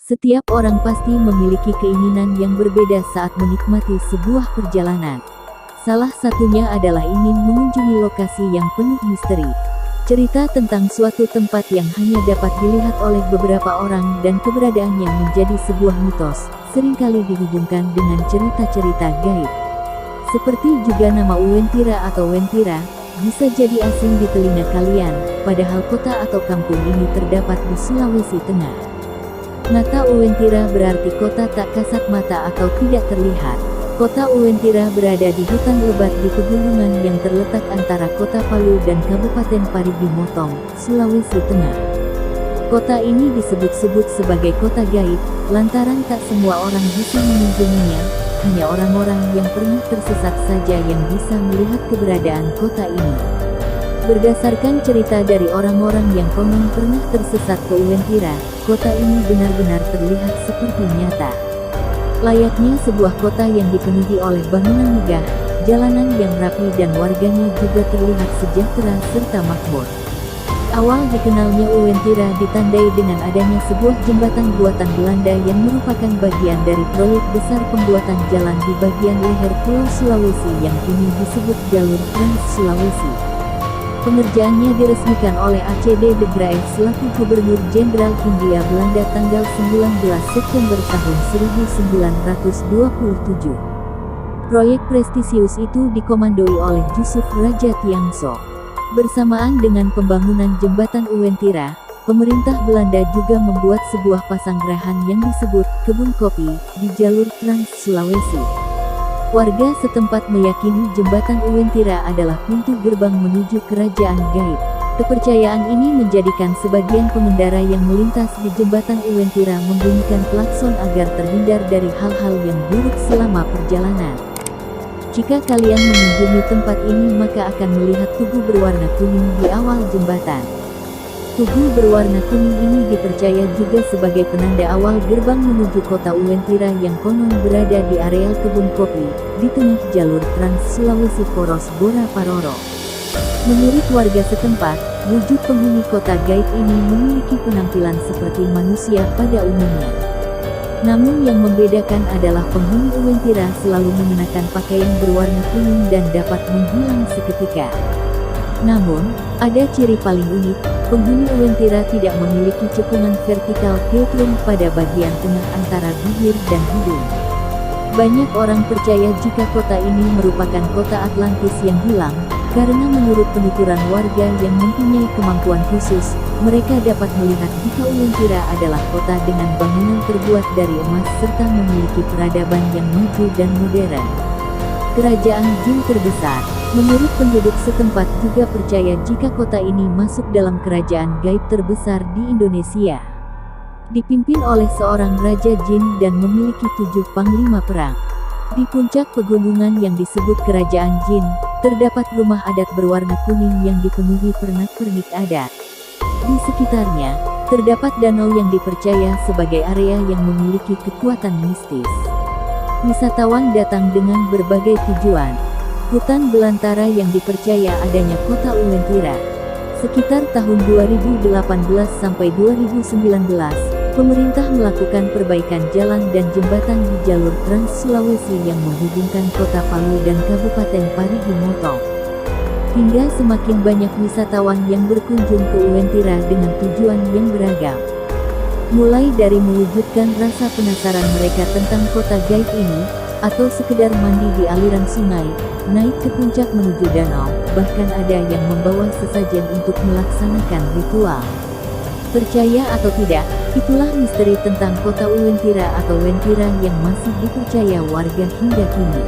Setiap orang pasti memiliki keinginan yang berbeda saat menikmati sebuah perjalanan. Salah satunya adalah ingin mengunjungi lokasi yang penuh misteri. Cerita tentang suatu tempat yang hanya dapat dilihat oleh beberapa orang dan keberadaannya menjadi sebuah mitos, seringkali dihubungkan dengan cerita-cerita gaib. Seperti juga nama Uwentira atau Wentira, bisa jadi asing di telinga kalian, padahal kota atau kampung ini terdapat di Sulawesi Tengah. Kata Uwentira berarti kota tak kasat mata atau tidak terlihat. Kota Uwentira berada di hutan lebat di pegunungan yang terletak antara kota Palu dan Kabupaten Parigi Motong, Sulawesi Tengah. Kota ini disebut-sebut sebagai kota gaib, lantaran tak semua orang bisa mengunjunginya, hanya orang-orang yang pernah tersesat saja yang bisa melihat keberadaan kota ini. Berdasarkan cerita dari orang-orang yang konon pernah tersesat ke Uwentira, kota ini benar-benar terlihat seperti nyata. Layaknya sebuah kota yang dipenuhi oleh bangunan megah, jalanan yang rapi dan warganya juga terlihat sejahtera serta makmur. Awal dikenalnya Uwentira ditandai dengan adanya sebuah jembatan buatan Belanda yang merupakan bagian dari proyek besar pembuatan jalan di bagian leher Pulau Sulawesi yang kini disebut Jalur Trans Sulawesi. Pengerjaannya diresmikan oleh ACD de Graaf selaku Gubernur Jenderal Hindia Belanda tanggal 19 September tahun 1927. Proyek prestisius itu dikomandoi oleh Jusuf Raja Tiangso. Bersamaan dengan pembangunan jembatan Uwentira, pemerintah Belanda juga membuat sebuah pasanggerahan yang disebut Kebun Kopi di jalur Trans Sulawesi. Warga setempat meyakini jembatan Uwentira adalah pintu gerbang menuju kerajaan gaib. Kepercayaan ini menjadikan sebagian pengendara yang melintas di jembatan Uwentira membunyikan klakson agar terhindar dari hal-hal yang buruk selama perjalanan. Jika kalian mengunjungi tempat ini maka akan melihat tugu berwarna kuning di awal jembatan. Tugu berwarna kuning ini dipercaya juga sebagai penanda awal gerbang menuju kota Uwentira yang konon berada di areal kebun kopi, di tengah jalur Trans Sulawesi Poros Bora Paroro. Menurut warga setempat, wujud penghuni kota gaib ini memiliki penampilan seperti manusia pada umumnya. Namun yang membedakan adalah penghuni Uwentira selalu mengenakan pakaian berwarna kuning dan dapat menghilang seketika. Namun, ada ciri paling unik, penghuni Uwentira tidak memiliki cekungan vertikal keutrum pada bagian tengah antara bibir dan hidung. Banyak orang percaya jika kota ini merupakan kota Atlantis yang hilang, karena menurut penuturan warga yang mempunyai kemampuan khusus, mereka dapat melihat jika Uwentira adalah kota dengan bangunan terbuat dari emas serta memiliki peradaban yang maju dan modern. Kerajaan jin terbesar. Menurut penduduk setempat juga percaya jika kota ini masuk dalam kerajaan gaib terbesar di Indonesia. Dipimpin oleh seorang raja jin dan memiliki 7 panglima perang. Di puncak pegunungan yang disebut kerajaan jin, terdapat rumah adat berwarna kuning yang dipenuhi pernak-pernik adat. Di sekitarnya, terdapat danau yang dipercaya sebagai area yang memiliki kekuatan mistis. Wisatawan datang dengan berbagai tujuan. Hutan belantara yang dipercaya adanya kota Uwentira. Sekitar tahun 2018 sampai 2019, pemerintah melakukan perbaikan jalan dan jembatan di jalur Trans Sulawesi yang menghubungkan kota Palu dan Kabupaten Parigi Motong. Hingga semakin banyak wisatawan yang berkunjung ke Uwentira dengan tujuan yang beragam. Mulai dari mewujudkan rasa penasaran mereka tentang kota gaib ini, atau sekedar mandi di aliran sungai, naik ke puncak menuju danau, bahkan ada yang membawa sesajen untuk melaksanakan ritual. Percaya atau tidak, itulah misteri tentang kota Uwentira atau Wentira yang masih dipercaya warga hingga kini.